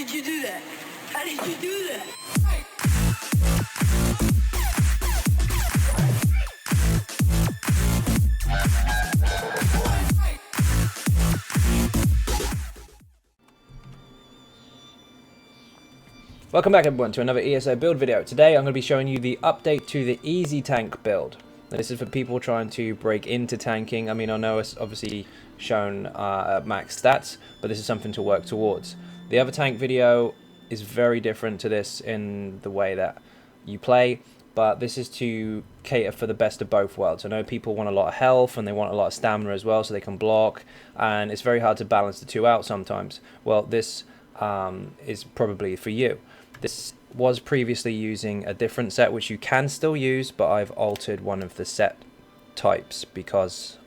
did you do that? How did you do that? Welcome back everyone to another ESO build video. Today I'm going to be showing you the update to the Easy Tank build. Now, this is for people trying to break into tanking. I mean, I know it's obviously shown at max stats, but this is something to work towards. The other tank video is very different to this in the way that you play, but this is to cater for the best of both worlds. I know people want a lot of health and they want a lot of stamina as well so they can block, and it's very hard to balance the two out sometimes. Well, this is probably for you. This was previously using a different set which you can still use, but I've altered one of the set types because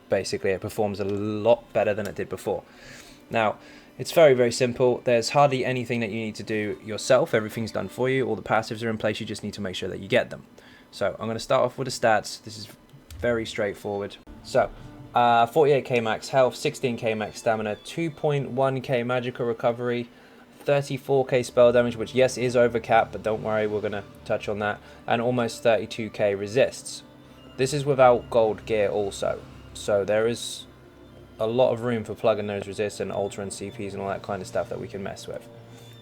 basically it performs a lot better than it did before. Now, it's very, very simple. There's hardly anything that you need to do yourself. Everything's done for you. All the passives are in place. You just need to make sure that you get them. So I'm going to start off with the stats. This is very straightforward. So 48k max health, 16k max stamina, 2.1k magical recovery, 34k spell damage, which yes is over cap, but don't worry, we're going to touch on that, and almost 32k resists. This is without gold gear also, so there is a lot of room for plugging those resists and altering CPs and all that kind of stuff that we can mess with.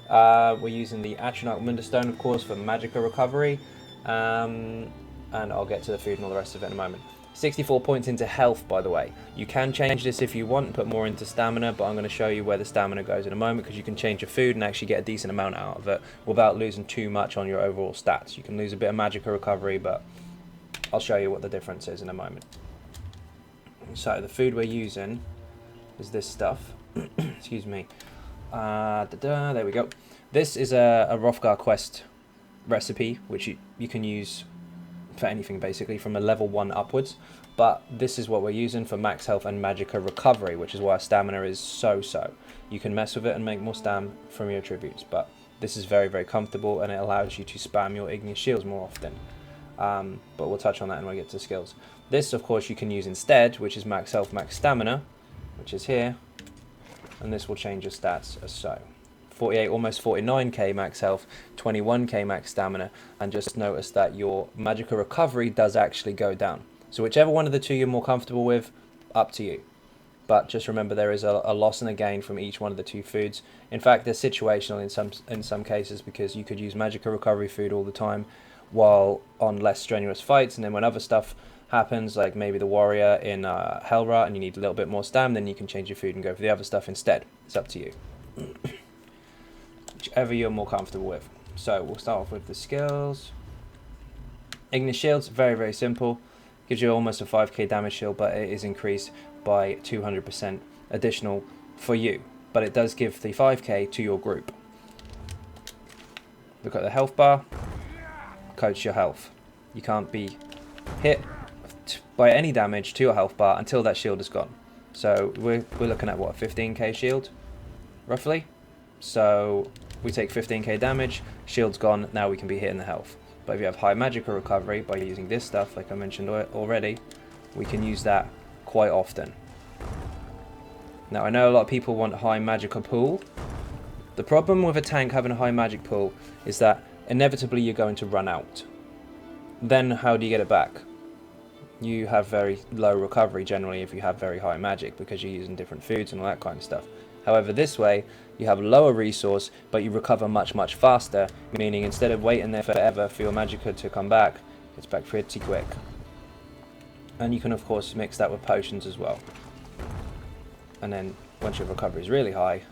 We're using the Atronach Stone, of course, for magical recovery, and I'll get to the food and all the rest of it in a moment. 64 points into health, by the way. You can change this if you want and put more into stamina, but I'm going to show you where the stamina goes in a moment, because you can change your food and actually get a decent amount out of it without losing too much on your overall stats. You can lose a bit of magical recovery, but I'll show you what the difference is in a moment. So the food we're using is this stuff. Excuse me. There we go. This is a Hrothgar quest recipe, which you can use for anything basically from a level 1 upwards, but this is what we're using for max health and magical recovery, which is why our stamina is so. You can mess with it and make more stam from your attributes, but this is very, very comfortable and it allows you to spam your igneous shields more often, but we'll touch on that when we get to skills. This of course you can use instead, which is max health, max stamina, which is here, and this will change your stats as so. 48, almost 49k max health, 21k max stamina, and just notice that your magical recovery does actually go down. So whichever one of the two you're more comfortable with, up to you. But just remember there is a loss and a gain from each one of the two foods. In fact, they're situational in some cases, because you could use magical recovery food all the time while on less strenuous fights, and then when other stuff happens, like maybe the warrior in Hellrat and you need a little bit more stam, then you can change your food and go for the other stuff instead. It's up to you. Whichever you're more comfortable with. So we'll start off with the skills. Igneous shields, very, very simple. Gives you almost a 5k damage shield, but it is increased by 200% additional for you. But it does give the 5k to your group. Look at the health bar. Coats your health. You can't be hit by any damage to your health bar until that shield is gone. So we're looking at what, 15k shield roughly. So we take 15k damage, shield's gone, now we can be hitting the health. But if you have high magical recovery by using this stuff, like I mentioned already, we can use that quite often. Now I know a lot of people want high magical pool. The problem with a tank having a high magic pool is that inevitably you're going to run out. Then how do you get it back? You have very low recovery generally if you have very high magic, because you're using different foods and all that kind of stuff. However, this way you have lower resource, but you recover much faster, meaning instead of waiting there forever for your magicka to come back, it's back pretty quick. And you can of course mix that with potions as well. And then once your recovery is really high,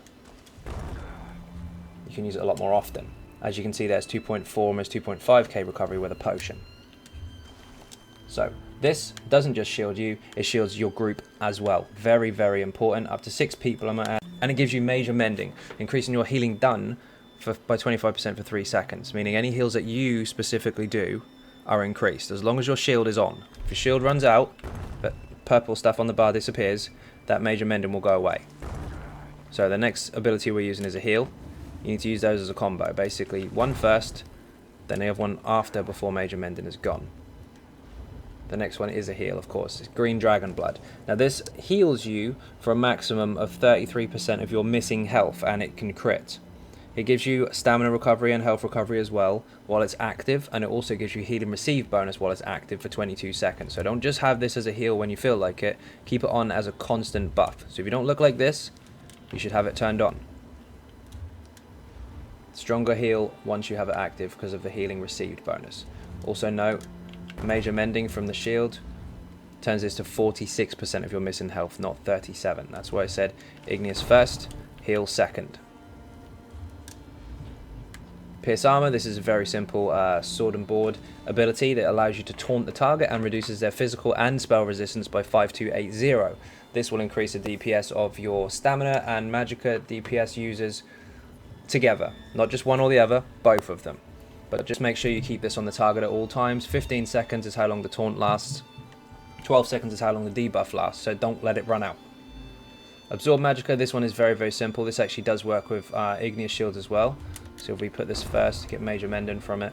you can use it a lot more often. As you can see, there's 2.4, almost 2.5k recovery with a potion. So this doesn't just shield you, it shields your group as well. Very, very important. Up to 6 people I'm at. And it gives you major mending, increasing your healing done by 25% for 3 seconds, meaning any heals that you specifically do are increased as long as your shield is on. If your shield runs out, but purple stuff on the bar disappears, that major mending will go away. So the next ability we're using is a heal. You need to use those as a combo. Basically, one first, then the other one after, before major mending is gone. The next one is a heal, of course. It's green dragon blood. Now this heals you for a maximum of 33% of your missing health, and it can crit. It gives you stamina recovery and health recovery as well while it's active, and it also gives you heal and receive bonus while it's active for 22 seconds. So don't just have this as a heal when you feel like it, keep it on as a constant buff. So if you don't look like this, you should have it turned on. Stronger heal once you have it active because of the healing received bonus. Also note, major mending from the shield turns this to 46% of your missing health, not 37. That's why I said Igneous first, heal second. Pierce Armor, this is a very simple sword and board ability that allows you to taunt the target and reduces their physical and spell resistance by 5280. This will increase the DPS of your stamina and magicka DPS users together. Not just one or the other, both of them. But just make sure you keep this on the target at all times. 15 seconds is how long the taunt lasts. 12 seconds is how long the debuff lasts, so don't let it run out. Absorb magicka, this one is very, very simple. This actually does work with Igneous shields as well. So if we put this first, get major mending from it,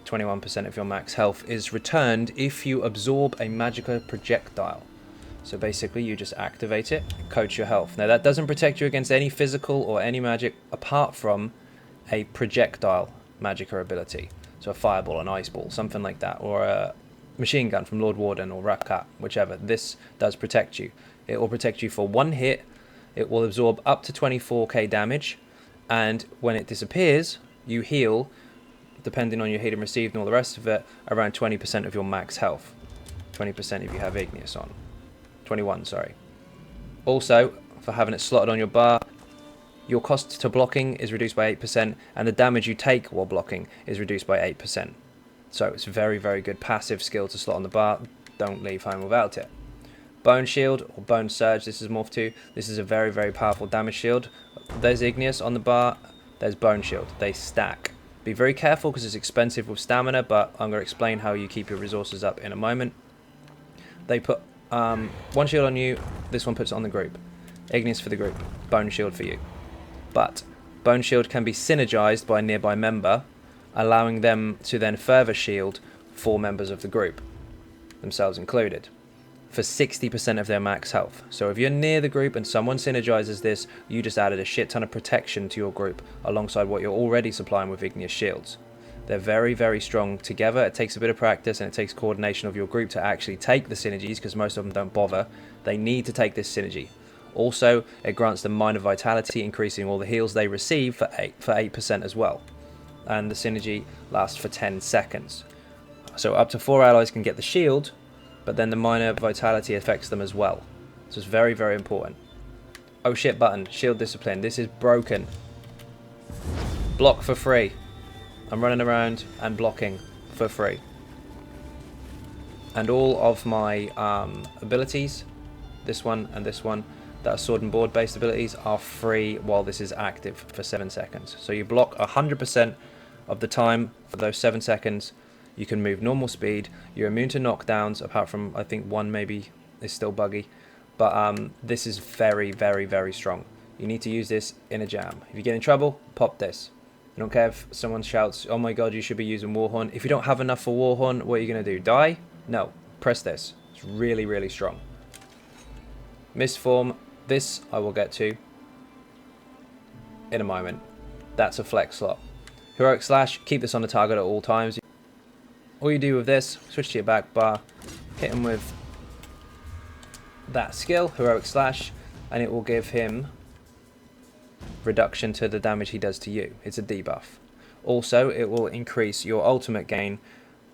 21% of your max health is returned if you absorb a magicka projectile. So basically you just activate it, coach your health. Now that doesn't protect you against any physical or any magic apart from a projectile magicka ability. So a fireball, an ice ball, something like that, or a machine gun from Lord Warden or Ratcat, whichever. This does protect you. It will protect you for one hit. It will absorb up to 24k damage. And when it disappears, you heal, depending on your healing received and all the rest of it, around 20% of your max health. 20% if you have Igneous on. 21, sorry. Also, for having it slotted on your bar, your cost to blocking is reduced by 8%, and the damage you take while blocking is reduced by 8%. So it's a very, very good passive skill to slot on the bar. Don't leave home without it. Bone Shield, or Bone Surge, this is morphed to. This is a very, very powerful damage shield. There's Igneous on the bar, there's Bone Shield. They stack. Be very careful because it's expensive with stamina, but I'm going to explain how you keep your resources up in a moment. They put one shield on you, this one puts it on the group. Igneous for the group, Bone Shield for you. But Bone Shield can be synergized by a nearby member, allowing them to then further shield 4 members of the group, themselves included, for 60% of their max health. So if you're near the group and someone synergizes this, you just added a shit ton of protection to your group alongside what you're already supplying with Igneous shields. They're very, very strong together. It takes a bit of practice and it takes coordination of your group to actually take the synergies, because most of them don't bother. They need to take this synergy. Also, it grants them minor vitality, increasing all the heals they receive for 8% as well. And the synergy lasts for 10 seconds. So up to 4 allies can get the shield, but then the minor vitality affects them as well. So it's very, very important. Oh shit button, shield discipline. This is broken. Block for free. I'm running around and blocking for free. And all of my abilities, this one and this one, that are sword and board based abilities, are free while this is active for 7 seconds. So you block 100% of the time for those 7 seconds. You can move normal speed. You're immune to knockdowns, apart from I think one maybe is still buggy. But this is very, very, very strong. You need to use this in a jam. If you get in trouble, pop this. I don't care if someone shouts, oh my god, you should be using Warhorn. If you don't have enough for Warhorn, what are you going to do? Die? No. Press this. It's really, really strong. Mistform. This I will get to in a moment. That's a flex slot. Heroic Slash. Keep this on the target at all times. All you do with this, switch to your back bar, hit him with that skill, Heroic Slash, and it will give him reduction to the damage he does to you. It's a debuff. Also, it will increase your ultimate gain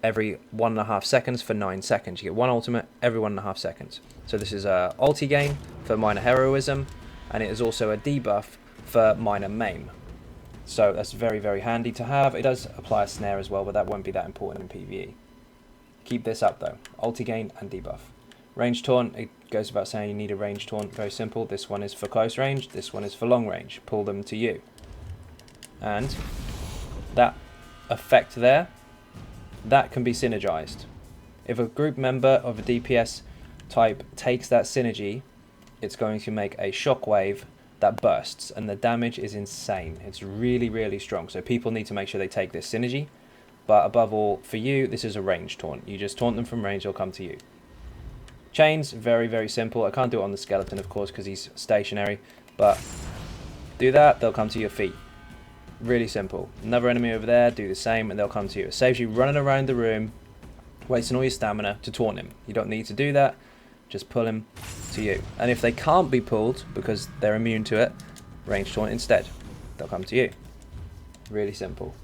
every 1.5 seconds for 9 seconds. You get one ultimate every 1.5 seconds. So this is a ulti gain for minor heroism, and it is also a debuff for minor maim. So that's very, very handy to have. It does apply a snare as well, but that won't be that important in PvE. Keep this up though. Ulti gain and debuff. Range taunt, it goes without saying you need a range taunt. Very simple. This one is for close range. This one is for long range. Pull them to you. And that effect there, that can be synergized. If a group member of a DPS type takes that synergy, it's going to make a shockwave that bursts, and the damage is insane. It's really, really strong. So people need to make sure they take this synergy. But above all, for you, this is a range taunt. You just taunt them from range, they'll come to you. Chains, very, very simple. I can't do it on the skeleton, of course, because he's stationary. But do that, they'll come to your feet. Really simple. Another enemy over there, do the same, and they'll come to you. It saves you running around the room, wasting all your stamina to taunt him. You don't need to do that. Just pull him to you. And if they can't be pulled because they're immune to it, range taunt instead. They'll come to you. Really simple.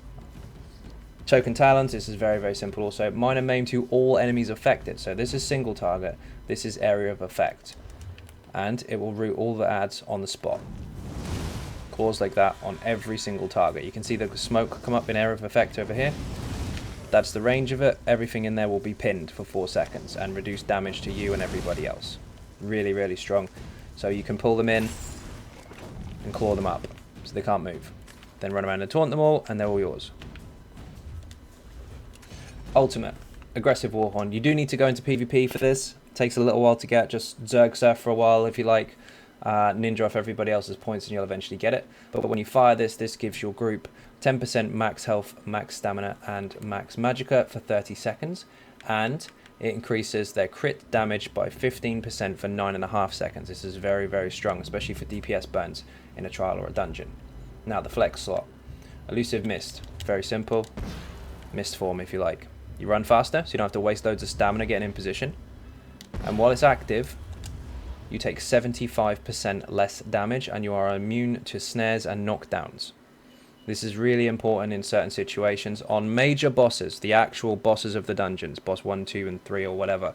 Token talents, this is very, very simple also. Minor maim to all enemies affected. So this is single target. This is area of effect. And it will root all the adds on the spot. Claws like that on every single target. You can see the smoke come up in area of effect over here. That's the range of it. Everything in there will be pinned for 4 seconds and reduce damage to you and everybody else. Really, really strong. So you can pull them in and claw them up so they can't move. Then run around and taunt them all and they're all yours. Ultimate. Aggressive Warhorn. You do need to go into PvP for this. Takes a little while to get. Just Zerg Surf for a while if you like. Ninja off everybody else's points and you'll eventually get it. But when you fire this, this gives your group 10% max health, max stamina, and max magicka for 30 seconds. And it increases their crit damage by 15% for 9.5 seconds. This is very, very strong, especially for DPS burns in a trial or a dungeon. Now the flex slot. Elusive Mist. Very simple. Mist form if you like. You run faster, so you don't have to waste loads of stamina getting in position. And while it's active, you take 75% less damage and you are immune to snares and knockdowns. This is really important in certain situations. On major bosses, the actual bosses of the dungeons, boss 1, 2, and 3 or whatever,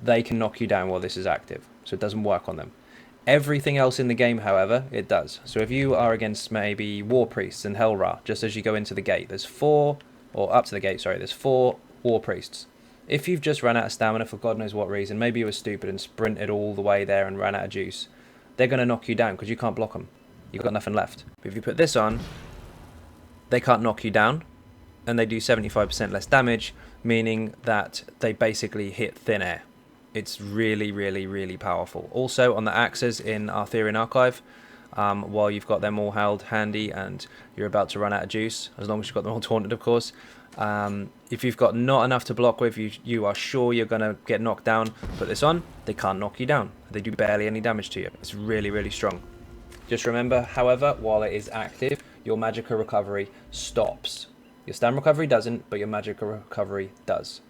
they can knock you down while this is active, so it doesn't work on them. Everything else in the game, however, it does. So if you are against maybe War Priests and Hellra, just as you go into the gate, there's 4 War Priests. If you've just run out of stamina for God knows what reason, maybe you were stupid and sprinted all the way there and ran out of juice, they're going to knock you down because you can't block them. You've got nothing left. But if you put this on, they can't knock you down, and they do 75% less damage, meaning that they basically hit thin air. It's really, really, really powerful. Also, on the axes in Arthurian Archive, while you've got them all held handy and you're about to run out of juice, as long as you've got them all taunted, of course, if you've got not enough to block with, you are sure you're going to get knocked down, put this on, they can't knock you down. They do barely any damage to you. It's really, really strong. Just remember, however, while it is active, your magicka recovery stops. Your stam recovery doesn't, but your magicka recovery does.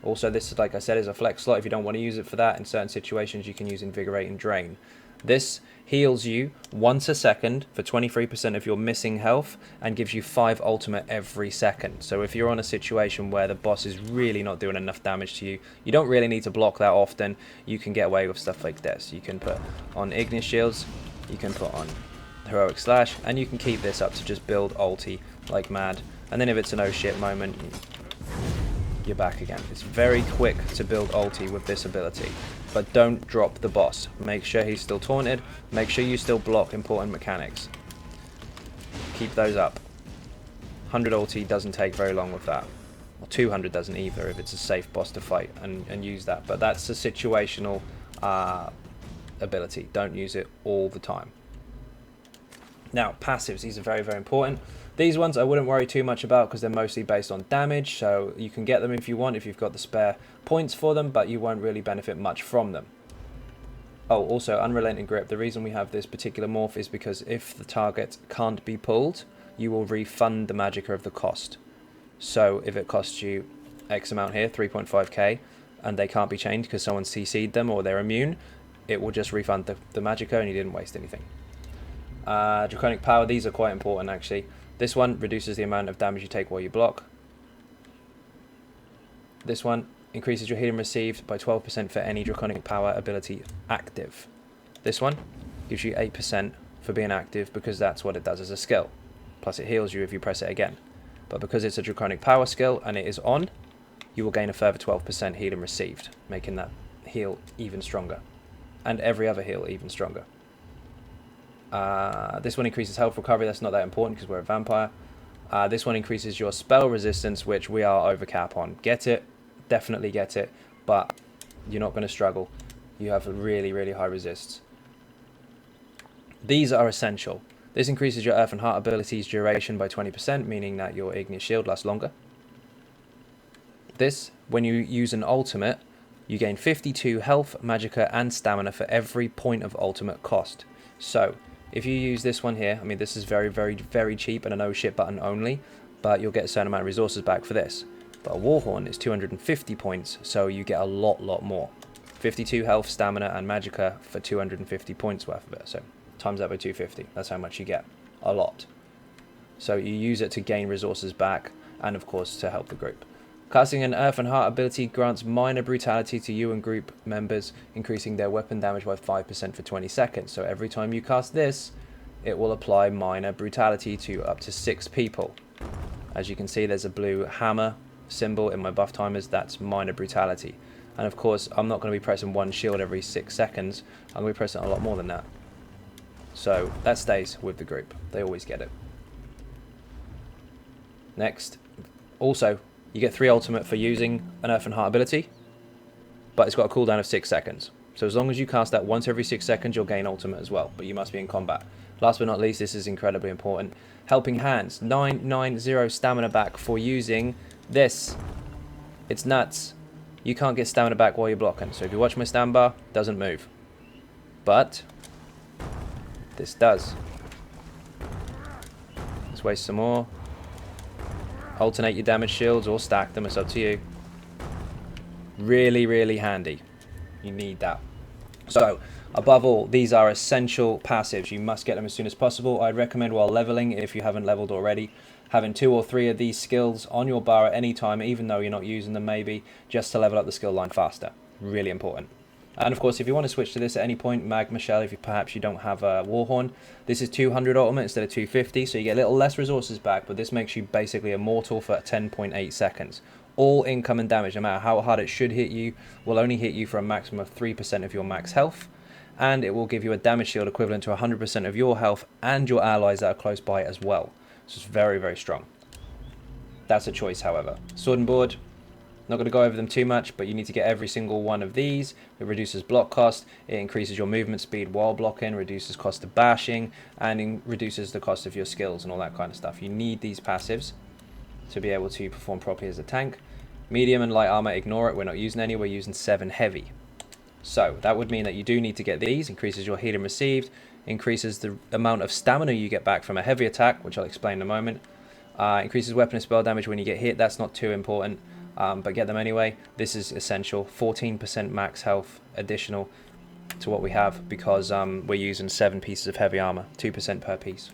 Also, this, like I said, is a flex slot. If you don't want to use it for that, in certain situations, you can use Invigorate and Drain. This heals you once a second for 23% of your missing health and gives you 5 ultimate every second. So if you're on a situation where the boss is really not doing enough damage to you, you don't really need to block that often. You can get away with stuff like this. You can put on Ignis Shields, you can put on Heroic Slash, and you can keep this up to just build ulti like mad. And then if it's an oh shit moment, you're back again. It's very quick to build ulti with this ability, but don't drop the boss. Make sure he's still taunted. Make sure you still block important mechanics. Keep those up. 100 ulti doesn't take very long with that. Or 200 doesn't either if it's a safe boss to fight and use that. But that's a situational ability. Don't use it all the time. Now, passives. These are very, very important. These ones I wouldn't worry too much about because they're mostly based on damage, so you can get them if you want, if you've got the spare points for them, but you won't really benefit much from them. Oh, also, Unrelenting Grip. The reason we have this particular morph is because if the target can't be pulled, you will refund the magicka of the cost. So if it costs you X amount here, 3.5k, and they can't be changed because someone CC'd them or they're immune, it will just refund the magicka and you didn't waste anything. Draconic Power. These are quite important, actually. This one reduces the amount of damage you take while you block. This one increases your healing received by 12% for any Draconic Power ability active. This one gives you 8% for being active because that's what it does as a skill. Plus it heals you if you press it again. But because it's a Draconic Power skill and it is on, you will gain a further 12% healing received, making that heal even stronger. And every other heal even stronger. This one increases health recovery. That's not that important because we're a vampire. This one increases your spell resistance, which we are over cap on. Get it, definitely get it, but you're not going to struggle. You have a really, really high resists. These are essential. This increases your Earth and Heart abilities duration by 20%, meaning that your Ignis Shield lasts longer. This, when you use an ultimate, you gain 52 health, magicka, and stamina for every point of ultimate cost. So If you use this one here, I mean, this is very, very, very cheap and a no shit button only, but you'll get a certain amount of resources back for this. But a Warhorn is 250 points, so you get a lot more. 52 health, stamina, and magicka for 250 points worth of it. So times that by 250. That's how much you get. A lot. So you use it to gain resources back, and of course to help the group. Casting an Earth and Heart ability grants minor brutality to you and group members, increasing their weapon damage by 5% for 20 seconds. So every time you cast this, it will apply minor brutality to up to 6 people. As you can see, there's a blue hammer symbol in my buff timers. That's minor brutality. And of course, I'm not going to be pressing one shield every 6 seconds. I'm going to be pressing a lot more than that. So that stays with the group. They always get it. Next, also, you get 3 ultimate for using an Earth and Heart ability, but it's got a cooldown of 6 seconds. So as long as you cast that once every 6 seconds, you'll gain ultimate as well, but you must be in combat. Last but not least, this is incredibly important. Helping Hands, 990 stamina back for using this. It's nuts. You can't get stamina back while you're blocking. So if you watch my stand bar, it doesn't move. But this does. Let's waste some more. Alternate your damage shields or stack them, it's up to you. Really, really handy. You need that. So, above all, these are essential passives. You must get them as soon as possible. I'd recommend while leveling, if you haven't leveled already, having 2 or 3 of these skills on your bar at any time, even though you're not using them maybe, just to level up the skill line faster. Really important. And of course, if you want to switch to this at any point, Magma Shell, if perhaps you don't have a Warhorn, this is 200 ultimate instead of 250, so you get a little less resources back, but this makes you basically immortal for 10.8 seconds. All incoming damage, no matter how hard it should hit you, will only hit you for a maximum of 3% of your max health, and it will give you a damage shield equivalent to 100% of your health and your allies that are close by as well. So it's very, very strong. That's a choice, however. Sword and Board. Not going to go over them too much, but you need to get every single one of these. It reduces block cost, it increases your movement speed while blocking, reduces cost of bashing, and reduces the cost of your skills and all that kind of stuff. You need these passives to be able to perform properly as a tank. Medium and light armor, ignore it, we're not using any, we're using 7 heavy. So that would mean that you do need to get these. Increases your healing received, increases the amount of stamina you get back from a heavy attack, which I'll explain in a moment. Increases weapon and spell damage when you get hit, that's not too important. But get them anyway. This is essential. 14% max health additional to what we have because we're using 7 pieces of heavy armor, 2% per piece.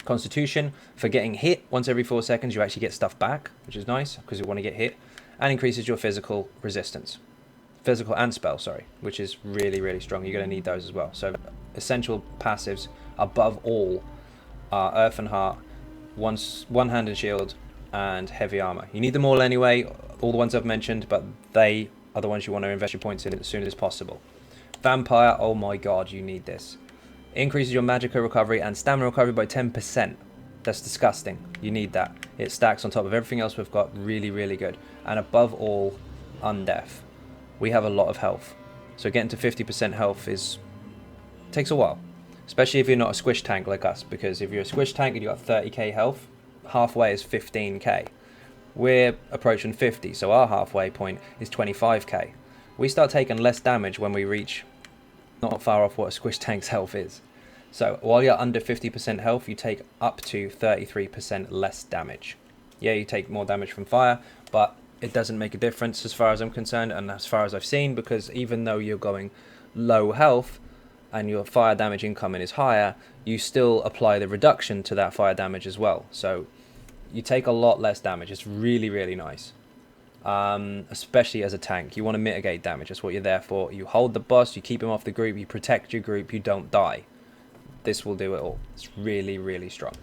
Constitution, for getting hit once every 4 seconds, you actually get stuff back, which is nice because you want to get hit, and increases your physical resistance. Physical and spell, sorry, which is really, really strong. You're going to need those as well. So essential passives above all are Earth and Heart, one-handed shield, and heavy armor. You need them all anyway, all the ones I've mentioned, but they are the ones you want to invest your points in as soon as possible. Vampire, oh my god, you need this. Increases your magicka recovery and stamina recovery by 10%. That's disgusting. You need that. It stacks on top of everything else we've got. Really, really good. And above all, undeath. We have a lot of health. So getting to 50% health takes a while. Especially if you're not a squish tank like us, because if you're a squish tank and you've got 30k health, halfway is 15k. We're approaching 50, so our halfway point is 25k. We start taking less damage when we reach not far off what a squish tank's health is. So while you're under 50% health, you take up to 33% less damage. Yeah, you take more damage from fire, but it doesn't make a difference as far as I'm concerned and as far as I've seen, because even though you're going low health and your fire damage incoming is higher, you still apply the reduction to that fire damage as well. So you take a lot less damage. It's really, really nice. Especially as a tank. You want to mitigate damage. That's what you're there for. You hold the boss, you keep him off the group, you protect your group, you don't die. This will do it all. It's really, really strong.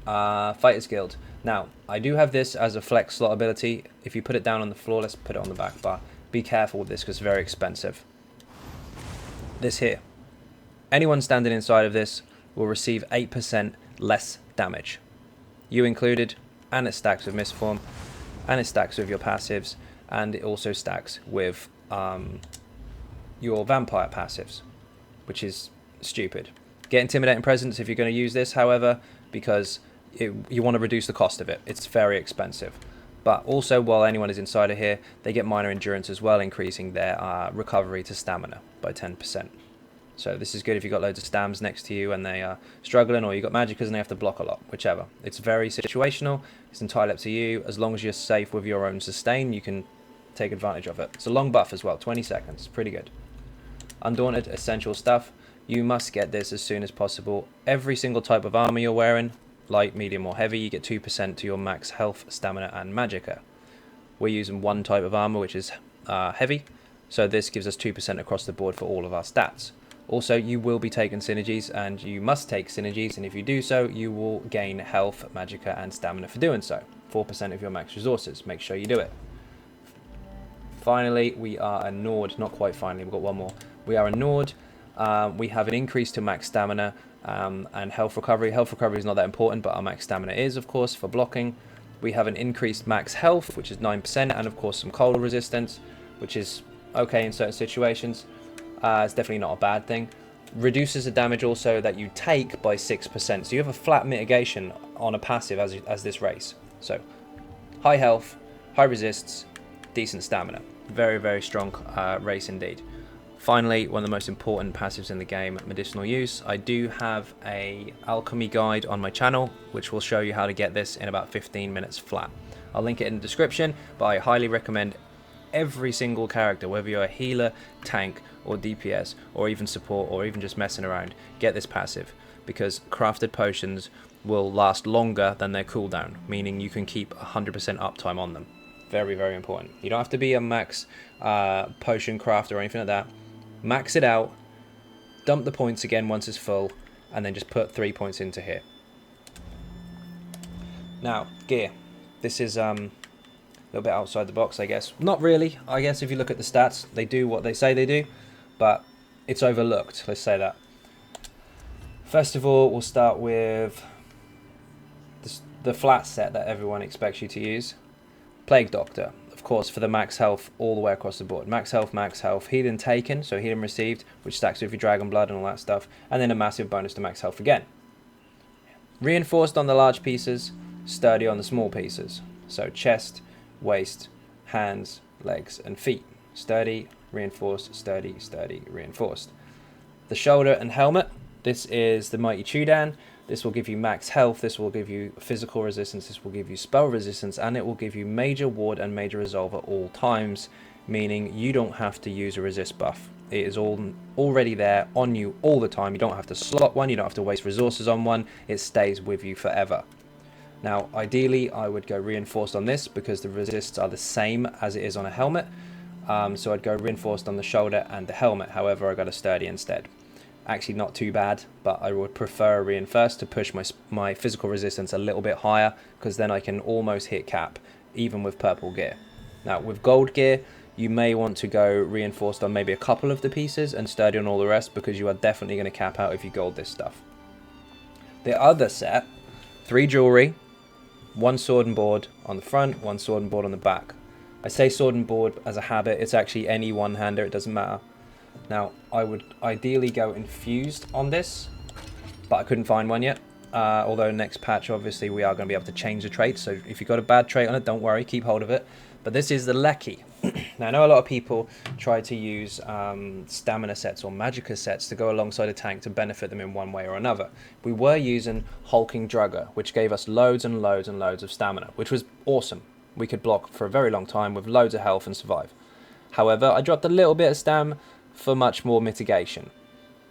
Fighter's Guild. Now, I do have this as a flex slot ability. If you put it down on the floor, let's put it on the back bar. Be careful with this because it's very expensive. This here. Anyone standing inside of this will receive 8% less damage. You included, and it stacks with Mistform, and it stacks with your passives, and it also stacks with your vampire passives, which is stupid. Get Intimidating Presence if you're going to use this, however, because you want to reduce the cost of it. It's very expensive. But also, while anyone is inside of here, they get minor endurance as well, increasing their recovery to stamina by 10%. So this is good if you've got loads of stams next to you and they are struggling, or you've got magickas and they have to block a lot, whichever. It's very situational. It's entirely up to you. As long as you're safe with your own sustain, you can take advantage of it. It's a long buff as well, 20 seconds, pretty good. Undaunted, essential stuff. You must get this as soon as possible. Every single type of armor you're wearing, light, medium or heavy, you get 2% to your max health, stamina and magicka. We're using one type of armor, which is heavy, so this gives us 2% across the board for all of our stats. Also, you will be taking synergies, and you must take synergies, and if you do so, you will gain health, magicka and stamina for doing so. 4% of your max resources. Make sure you do it. Finally, we are a Nord. Not quite finally, we've got one more. We are a Nord. We have an increase to max stamina and health recovery. Health recovery is not that important, but our max stamina is, of course, for blocking. We have an increased max health, which is 9%, and of course some cold resistance, which is okay in certain situations. It's definitely not a bad thing. Reduces the damage also that you take by 6%. So you have a flat mitigation on a passive as this race. So high health, high resists, decent stamina. Very, very strong race indeed. Finally, one of the most important passives in the game, medicinal use. I do have a alchemy guide on my channel, which will show you how to get this in about 15 minutes flat. I'll link it in the description, but I highly recommend every single character, whether you're a healer, tank, or DPS, or even support, or even just messing around, get this passive, because crafted potions will last longer than their cooldown, meaning you can keep 100% uptime on them. Very, very important. You don't have to be a max potion crafter or anything like that. Max it out, dump the points again once it's full, and then just put 3 points into here. Now, gear. This is a little bit outside the box, I guess. Not really. I guess if you look at the stats, they do what they say they do, but it's overlooked, let's say that. First of all, we'll start with the flat set that everyone expects you to use. Plague Doctor. Of course, for the max health all the way across the board. Max health, healing taken, so healing received, which stacks with your dragon blood and all that stuff, and then a massive bonus to max health again. Reinforced on the large pieces, sturdy on the small pieces. So chest, waist, hands, legs, and feet. Sturdy, reinforced, sturdy, sturdy, reinforced. The shoulder and helmet. This is the Mighty Chudan. This will give you max health, this will give you physical resistance, this will give you spell resistance, and it will give you major ward and major resolve at all times, meaning you don't have to use a resist buff. It is already there on you all the time. You don't have to slot one, you don't have to waste resources on one, it stays with you forever. Now, ideally, I would go reinforced on this because the resists are the same as it is on a helmet. So I'd go reinforced on the shoulder and the helmet. However, I got a sturdy instead. Actually not too bad, but I would prefer a reinforced to push my physical resistance a little bit higher, because then I can almost hit cap even with purple gear. Now with gold gear, you may want to go reinforced on maybe a couple of the pieces and sturdy on all the rest, because you are definitely going to cap out if you gold this stuff. The other set, 3 jewelry, 1 sword and board on the front, 1 sword and board on the back. I say sword and board as a habit, it's actually any one-hander, it doesn't matter. Now, I would ideally go infused on this, but I couldn't find one yet. Although next patch, obviously, we are going to be able to change the trait. So if you've got a bad trait on it, don't worry, keep hold of it. But this is the Lecky. Now, I know a lot of people try to use stamina sets or magicka sets to go alongside a tank to benefit them in one way or another. We were using Hulking Drugger, which gave us loads and loads and loads of stamina, which was awesome. We could block for a very long time with loads of health and survive. However, I dropped a little bit of stam for much more mitigation.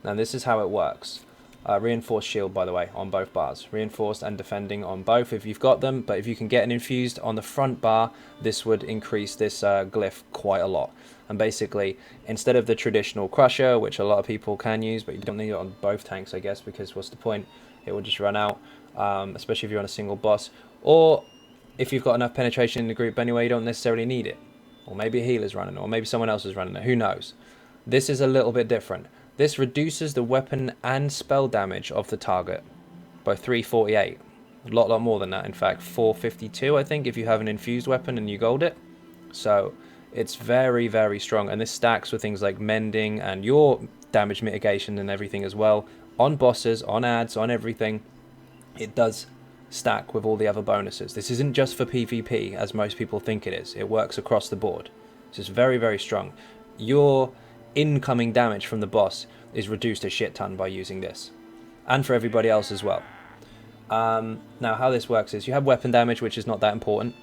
Now this is how it works. Reinforced shield, by the way, on both bars. Reinforced and defending on both if you've got them, but if you can get an infused on the front bar, this would increase this glyph quite a lot. And basically, instead of the traditional crusher, which a lot of people can use, but you don't need it on both tanks, I guess, because what's the point? It will just run out, especially if you're on a single boss. Or if you've got enough penetration in the group anyway, you don't necessarily need it. Or maybe a healer's running, or maybe someone else is running it, who knows? This is a little bit different. This reduces the weapon and spell damage of the target by 348. A lot more than that, in fact. 452, I think, if you have an infused weapon and you gold it. So it's very, very strong. And this stacks with things like mending and your damage mitigation and everything as well. On bosses, on ads, on everything. It does stack with all the other bonuses. This isn't just for PvP, as most people think it is. It works across the board. So it's very, very strong. Your incoming damage from the boss is reduced a shit ton by using this, and for everybody else as well. Now how this works is you have weapon damage, which is not that important.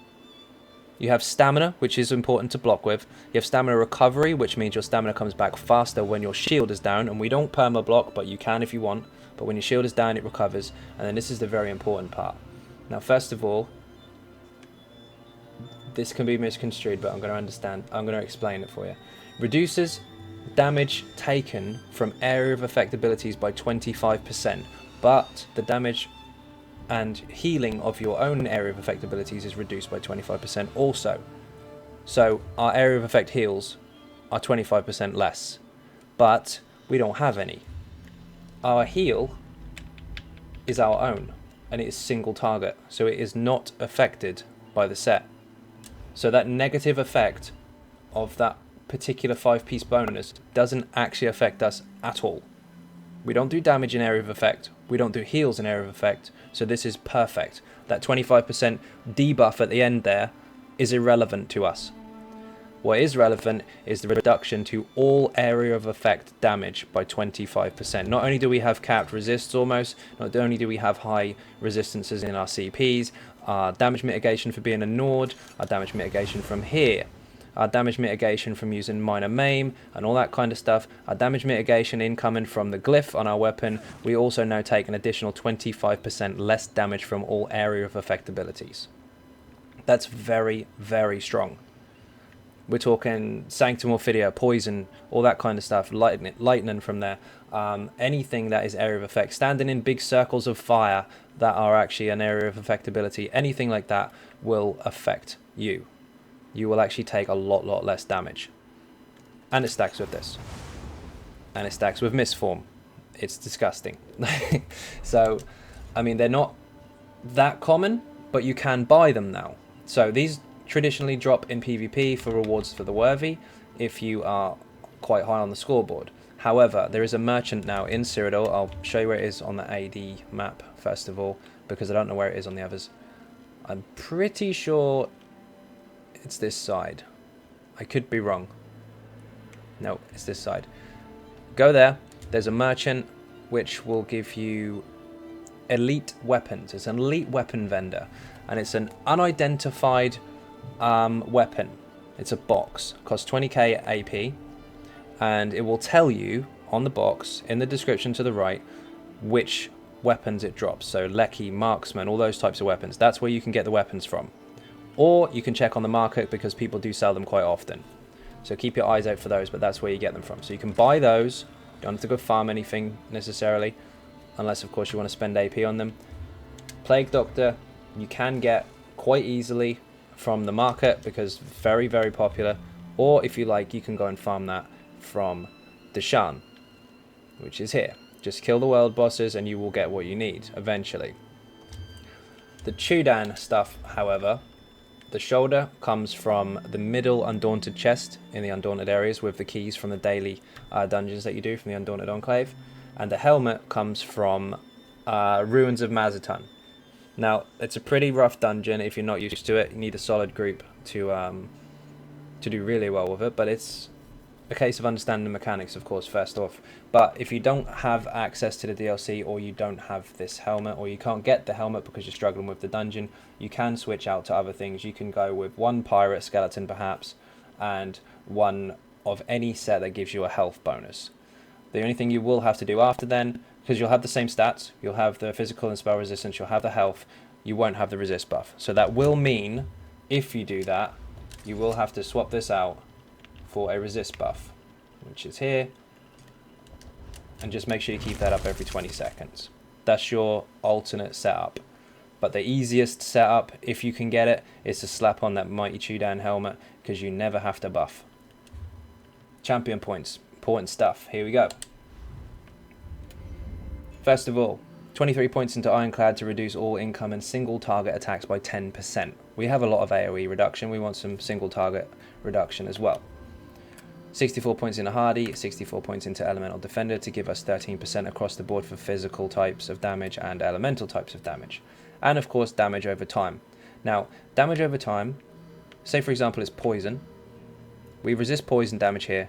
You have stamina, which is important to block with. You have stamina recovery, which means your stamina comes back faster when your shield is down, and we don't perma block, but you can if you want. But when your shield is down, it recovers. And then this is the very important part. Now first of all, this can be misconstrued, but I'm going to explain it for you. Reduces damage taken from area of effect abilities by 25%, but the damage and healing of your own area of effect abilities is reduced by 25% also. So our area of effect heals are 25% less, but we don't have any. Our heal is our own, and it is single target, so it is not affected by the set. So that negative effect of that particular 5-piece bonus doesn't actually affect us at all. We don't do damage in area of effect, we don't do heals in area of effect, so this is perfect. That 25% debuff at the end there is irrelevant to us. What is relevant is the reduction to all area of effect damage by 25%. Not only do we have capped resists almost, not only do we have high resistances in our CPs, our damage mitigation for being a Nord, our damage mitigation from here, our damage mitigation from using minor maim and all that kind of stuff, our damage mitigation incoming from the glyph on our weapon. We also now take an additional 25% less damage from all area of effect abilities. That's very, very strong. We're talking Sanctum Orphidia, Poison, all that kind of stuff, lightning from there. Anything that is area of effect, standing in big circles of fire that are actually an area of effect ability, anything like that will affect you. You will actually take a lot less damage. And it stacks with this. And it stacks with Misform. It's disgusting. So, I mean, they're not that common, but you can buy them now. So these traditionally drop in PvP for rewards for the worthy if you are quite high on the scoreboard. However, there is a merchant now in Cyrodiil. I'll show you where it is on the AD map first of all, because I don't know where it is on the others. I'm pretty sure it's this side. I could be wrong. No, it's this side. Go there. There's a merchant which will give you elite weapons. It's an elite weapon vendor, and it's an unidentified weapon. It's a box. Costs 20k AP, and it will tell you on the box in the description to the right which weapons it drops. So Lecky, Marksman, all those types of weapons. That's where you can get the weapons from. Or you can check on the market because people do sell them quite often. So keep your eyes out for those, but that's where you get them from. So you can buy those. You don't have to go farm anything necessarily, unless of course you want to spend AP on them. Plague Doctor you can get quite easily from the market because very, very popular. Or if you like, you can go and farm that from Deshan, which is here. Just kill the world bosses and you will get what you need eventually. The Chudan stuff, however, the shoulder comes from the middle Undaunted chest in the Undaunted areas with the keys from the daily dungeons that you do from the Undaunted Enclave. And the helmet comes from Ruins of Mazatun. Now, it's a pretty rough dungeon if you're not used to it. You need a solid group to do really well with it, but it's a case of understanding the mechanics, of course, first off. But if you don't have access to the DLC, or you don't have this helmet, or you can't get the helmet because you're struggling with the dungeon, you can switch out to other things. You can go with one pirate skeleton perhaps, and one of any set that gives you a health bonus. The only thing you will have to do after then, because you'll have the same stats, you'll have the physical and spell resistance, you'll have the health, you won't have the resist buff. So that will mean, if you do that, you will have to swap this out for a resist buff, which is here, and just make sure you keep that up every 20 seconds. That's your alternate setup. But the easiest setup, if you can get it, is to slap on that Mighty Chudan helmet, because you never have to buff. Champion points, important stuff. Here we go. First of all, 23 points into Ironclad to reduce all incoming single target attacks by 10%. We have a lot of AoE reduction, we want some single target reduction as well. 64 points into Hardy, 64 points into Elemental Defender to give us 13% across the board for physical types of damage and elemental types of damage. And of course damage over time. Now, damage over time, say for example it's poison. We resist poison damage here.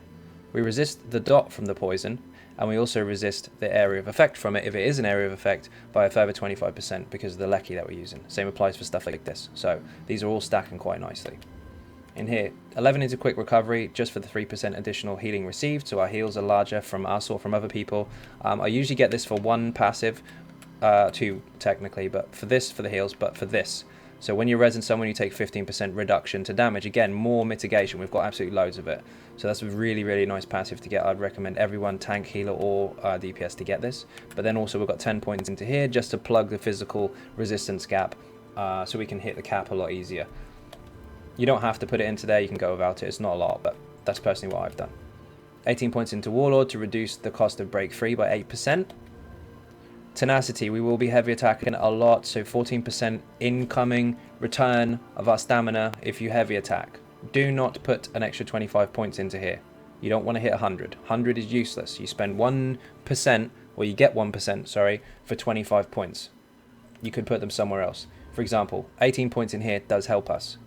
We resist the dot from the poison, and we also resist the area of effect from it, if it is an area of effect, by a further 25% because of the lecky that we're using. Same applies for stuff like this. So these are all stacking quite nicely. In here, 11 into quick recovery, just for the 3% additional healing received, so our heals are larger from us or from other people. I usually get this for 1 passive, 2 technically, but for this, for the heals, but for this. So when you're resin someone, you take 15% reduction to damage. Again, more mitigation. We've got absolutely loads of it. So that's a really, really nice passive to get. I'd recommend everyone, tank, healer, or DPS to get this. But then also we've got 10 points into here just to plug the physical resistance gap so we can hit the cap a lot easier. You don't have to put it into there. You can go without it. It's not a lot, but that's personally what I've done. 18 points into Warlord to reduce the cost of break free by 8%. Tenacity, we will be heavy attacking a lot, so 14% incoming return of our stamina if you heavy attack. Do not put an extra 25 points into here. You don't want to hit 100. 100 is useless. You spend 1%, or you get 1%, sorry, for 25 points. You could put them somewhere else. For example, 18 points in here does help us.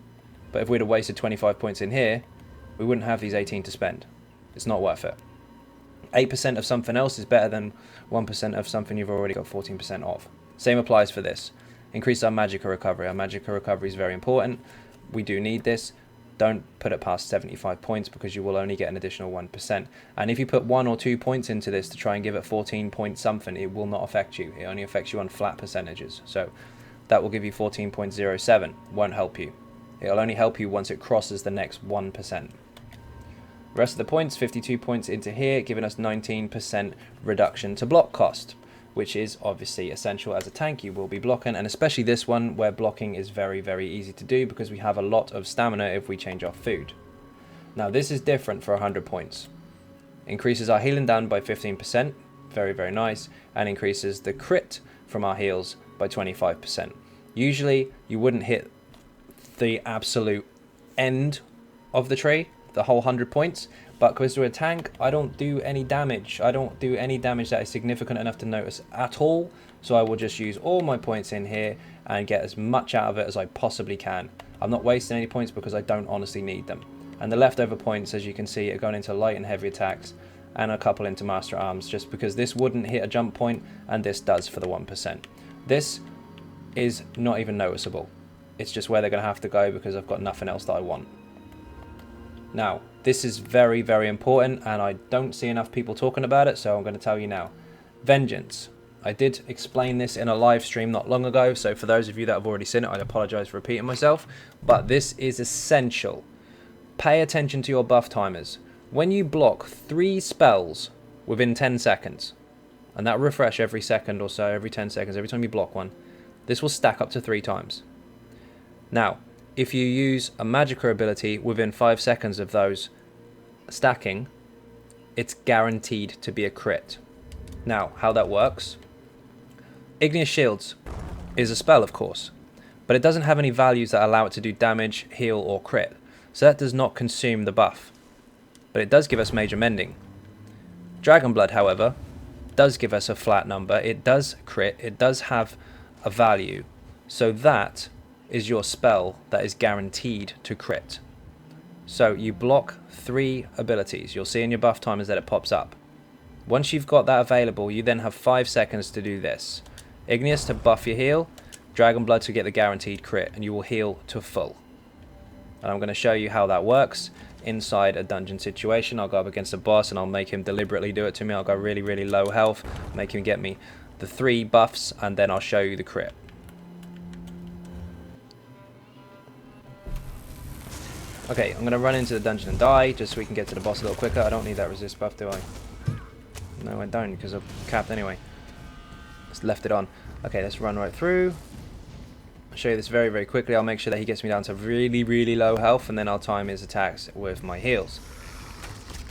But if we'd have wasted 25 points in here, we wouldn't have these 18 to spend. It's not worth it. 8% of something else is better than 1% of something you've already got 14% of. Same applies for this. Increase our Magicka recovery. Our Magicka recovery is very important. We do need this. Don't put it past 75 points because you will only get an additional 1%. And if you put 1 or 2 points into this to try and give it 14 point something, it will not affect you. It only affects you on flat percentages. So that will give you 14.07. Won't help you. It'll only help you once it crosses the next 1%. The rest of the points, 52 points into here, giving us 19% reduction to block cost, which is obviously essential as a tank. You will be blocking, and especially this one where blocking is very, very easy to do because we have a lot of stamina if we change our food. Now this is different for 100 points. Increases our healing down by 15%, very, very nice, and increases the crit from our heals by 25%. Usually you wouldn't hit the absolute end of the tree, the whole 100 points, but because we're a tank, I don't do any damage. I don't do any damage that is significant enough to notice at all, so I will just use all my points in here and get as much out of it as I possibly can. I'm not wasting any points because I don't honestly need them. And the leftover points, as you can see, are going into light and heavy attacks and a couple into Master Arms, just because this wouldn't hit a jump point and this does for the 1%. This is not even noticeable. It's just where they're going to have to go because I've got nothing else that I want. Now, this is very, very important, and I don't see enough people talking about it, so I'm going to tell you now. Vengeance. I did explain this in a live stream not long ago, so for those of you that have already seen it, I apologize for repeating myself, but this is essential. Pay attention to your buff timers. When you block 3 spells within 10 seconds, and that refresh every second or so, every 10 seconds, every time you block one, this will stack up to 3 times. Now, if you use a Magicka ability within 5 seconds of those stacking, it's guaranteed to be a crit. Now, how that works? Igneous Shields is a spell, of course, but it doesn't have any values that allow it to do damage, heal, or crit, so that does not consume the buff. But it does give us major mending. Dragon Blood, however, does give us a flat number. It does crit, it does have a value, so that is your spell that is guaranteed to crit. So you block 3 abilities. You'll see in your buff timers that it pops up. Once you've got that available, you then have 5 seconds to do this. Igneous to buff your heal, Dragon Blood to get the guaranteed crit, and you will heal to full. And I'm going to show you how that works inside a dungeon situation. I'll go up against a boss and I'll make him deliberately do it to me. I'll go really, really low health, make him get me the 3 buffs, and then I'll show you the crit. Okay, I'm going to run into the dungeon and die, just so we can get to the boss a little quicker. I don't need that resist buff, do I? No, I don't, because I've capped anyway. Just left it on. Okay, let's run right through. I'll show you this very, very quickly. I'll make sure that he gets me down to really, really low health, and then I'll time his attacks with my heals.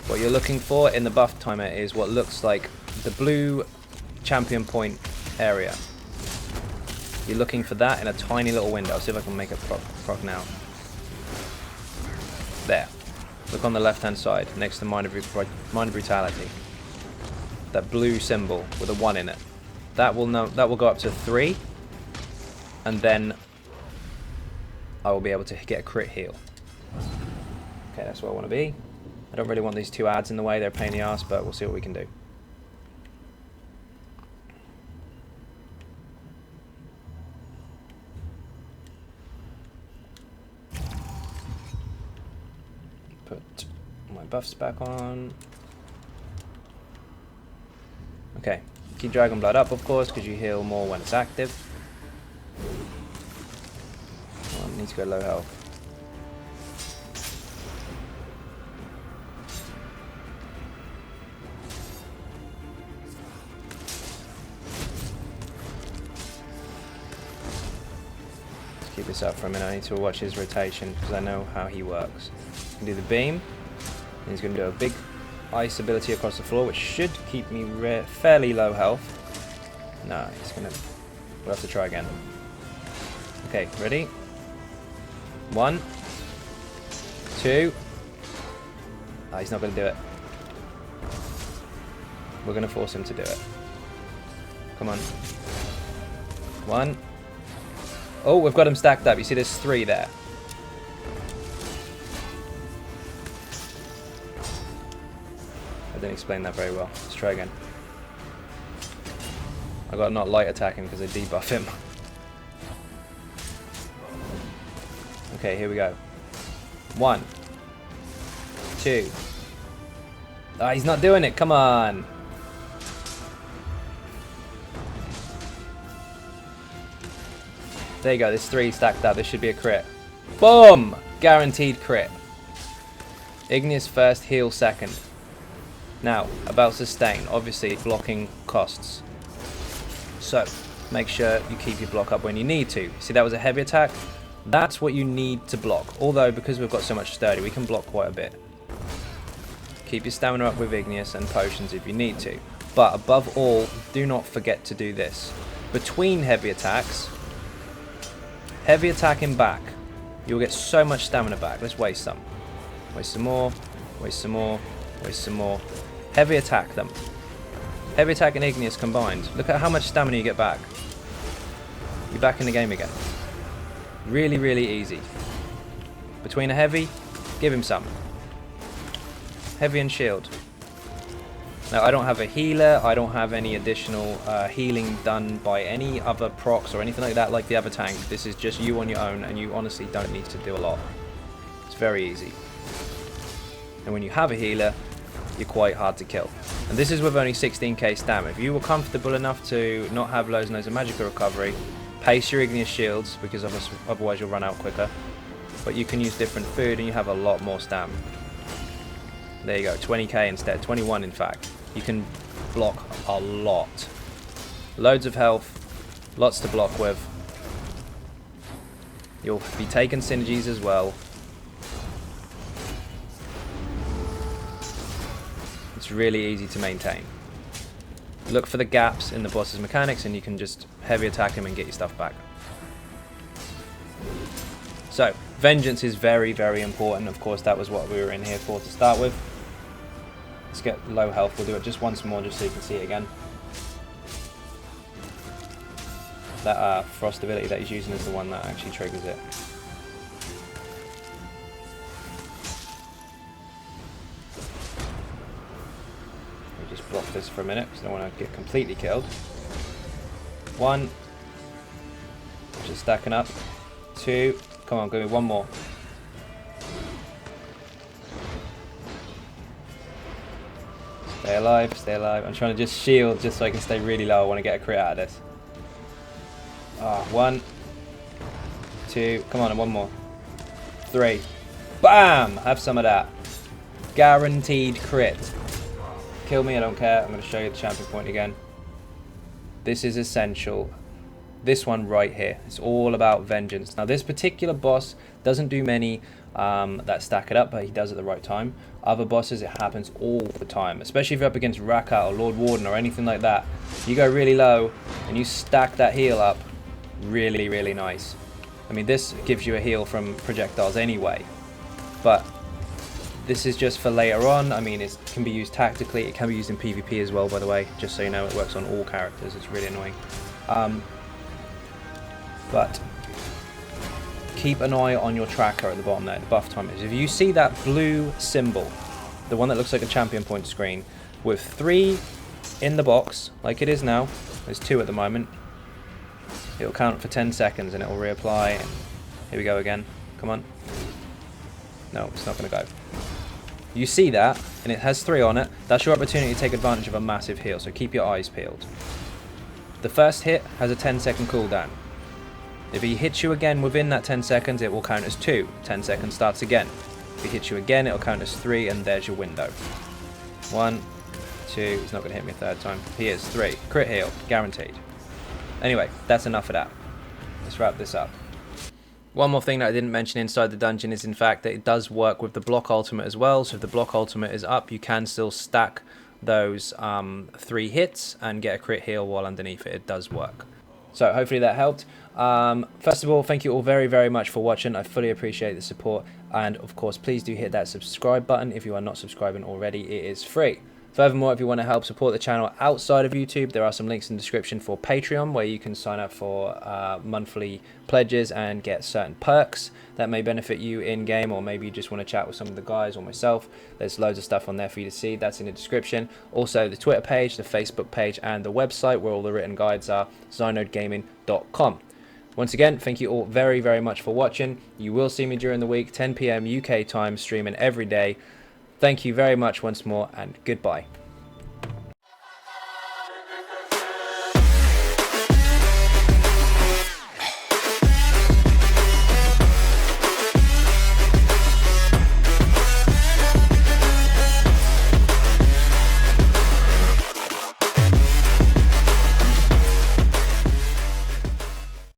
What you're looking for in the buff timer is what looks like the blue champion point area. You're looking for that in a tiny little window. I'll see if I can make it proc now. There. Look on the left hand side next to Mind of Brutality. That blue symbol with a 1 in it. That will go up to 3, and then I will be able to get a crit heal. Okay, that's where I want to be. I don't really want these 2 ads in the way, they're a pain in the ass, but we'll see what we can do. buffs back on. Okay, keep Dragon Blood up, of course, because you heal more when it's active. Oh, I need to go low health. Let's keep this up for a minute. I need to watch his rotation because I know how he works. He can do the beam, and he's going to do a big ice ability across the floor, which should keep me fairly low health. No, he's gonna... We'll have to try again. Okay, ready? 1, 2. Ah, he's not gonna do it. We're gonna force him to do it. Come on. 1. Oh, we've got him stacked up. You see there's 3 there. I didn't explain that very well. Let's try again. I got to not light attack him because I debuff him. Okay, here we go. 1, 2. Ah, he's not doing it. Come on. There you go. There's 3 stacked up. This should be a crit. Boom! Guaranteed crit. Igneous first, heal second. Now, about sustain, obviously blocking costs. So, make sure you keep your block up when you need to. See, that was a heavy attack? That's what you need to block. Although, because we've got so much sturdy, we can block quite a bit. Keep your stamina up with Igneous and potions if you need to. But above all, do not forget to do this. Between heavy attacks, heavy attacking back, you'll get so much stamina back. Let's waste some. Waste some more, waste some more, waste some more. Heavy attack them. Heavy attack and Igneous combined. Look at how much stamina you get back. You're back in the game again. Really, really easy. Between a heavy, give him some. Heavy and shield. Now, I don't have a healer. I don't have any additional healing done by any other procs or anything like that, like the other tank. This is just you on your own, and you honestly don't need to do a lot. It's very easy. And when you have a healer, you're quite hard to kill. And this is with only 16k stamina. If you were comfortable enough to not have loads and loads of magical recovery, pace your Igneous shields, because otherwise you'll run out quicker. But you can use different food and you have a lot more stamina. There you go, 20k instead, 21 in fact. You can block a lot. Loads of health, lots to block with. You'll be taking synergies as well. It's really easy to maintain. Look for the gaps in the boss's mechanics and you can just heavy attack him and get your stuff back. So, Vengeance is very, very important. Of course, that was what we were in here for to start with. Let's get low health. We'll do it just once more just so you can see it again. That frost ability that he's using is the one that actually triggers it. Just block this for a minute because I don't want to get completely killed. 1. Just stacking up. 2. Come on, give me one more. Stay alive, stay alive. I'm trying to just shield just so I can stay really low. I want to get a crit out of this. 1. 2. Come on, and one more. 3. Bam! Have some of that. Guaranteed crit. Kill me, I don't care. I'm going to show you the champion point again. This is essential. This one right here. It's all about Vengeance. Now this particular boss doesn't do many that stack it up, but he does at the right time. Other bosses, it happens all the time. Especially if you're up against Rakat or Lord Warden or anything like that. You go really low and you stack that heal up. Really, really nice. I mean, this gives you a heal from projectiles anyway. But this is just for later on. I mean, it can be used tactically. It can be used in PvP as well, by the way. Just so you know, it works on all characters. It's really annoying. But keep an eye on your tracker at the bottom there, the buff timers. If you see that blue symbol, the one that looks like a champion point screen, with 3 in the box, like it is now, there's 2 at the moment, it'll count for 10 seconds and it will reapply. And here we go again. Come on. No, it's not going to go. You see that, and it has 3 on it. That's your opportunity to take advantage of a massive heal, so keep your eyes peeled. The first hit has a 10-second cooldown. If he hits you again within that 10 seconds, it will count as 2. 10 seconds starts again. If he hits you again, it will count as 3, and there's your window. 1, 2, he's not going to hit me a third time. He is 3. Crit heal, guaranteed. Anyway, that's enough of that. Let's wrap this up. One more thing that I didn't mention inside the dungeon is in fact that it does work with the block ultimate as well. So if the block ultimate is up, you can still stack those 3 hits and get a crit heal while underneath it. It does work. So hopefully that helped. First of all, thank you all very, very much for watching. I fully appreciate the support. And of course, please do hit that subscribe button if you are not subscribing already. It is free. Furthermore, if you want to help support the channel outside of YouTube, there are some links in the description for Patreon, where you can sign up for monthly pledges and get certain perks that may benefit you in-game, or maybe you just want to chat with some of the guys or myself. There's loads of stuff on there for you to see. That's in the description. Also, the Twitter page, the Facebook page, and the website where all the written guides are, XynodeGaming.com. Once again, thank you all very, very much for watching. You will see me during the week, 10 PM UK time, streaming every day. Thank you very much once more, and goodbye.